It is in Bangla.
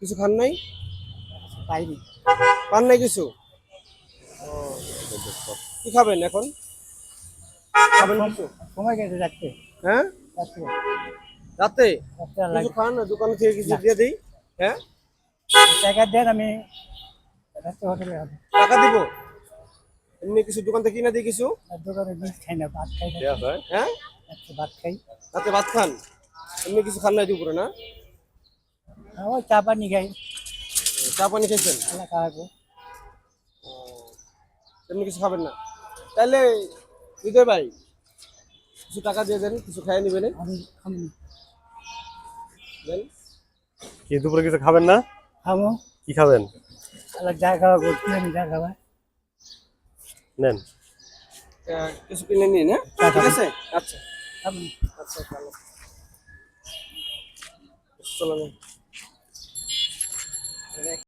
কিছু খান নাই? পাইনি। পান নাই কিছু? ও, কি খাবেন এখন? খাবেন কিছু? সময় গেছে যাচ্ছে। হ্যাঁ, যাচ্ছে। রাতে যাচ্ছে আর কিছু লাগে। খান না, দোকান থেকে কিছু না। দিয়ে দিই। হ্যাঁ, টাকা দেন আমি রাত্রে হোটেলে যাবো। টাকা দিব। এমনি কিছু দোকান থেকে কিনে দিই কিছু। আর দোকানে জিনিস খাই না, ভাত খাই না। হ্যাঁ, রাত্রে ভাত খাই। রাতে ভাত খান, এমনি কিছু খান নাই দুপুরে না? আর ওই চা পানি খাই। চা পানি খেয়েছেন? এলা খাওয়াবো। এমনি কিছু খাবেন না? তাহলে হৃদয় ভাই কিছু টাকা দিয়ে দেন, কিছু খাইয়ে নিবেন। আমি দেন। কি দুপুরে কিছু খাবেন না? খাবো। কি খাবেন? এলা যা খাওয়া করছি আমি যা খাওয়া। নেন। কিছু কিনে নিন, হ্যাঁ, ঠিক আছে। আচ্ছা খাবো। আচ্ছা, ভালো। চলো।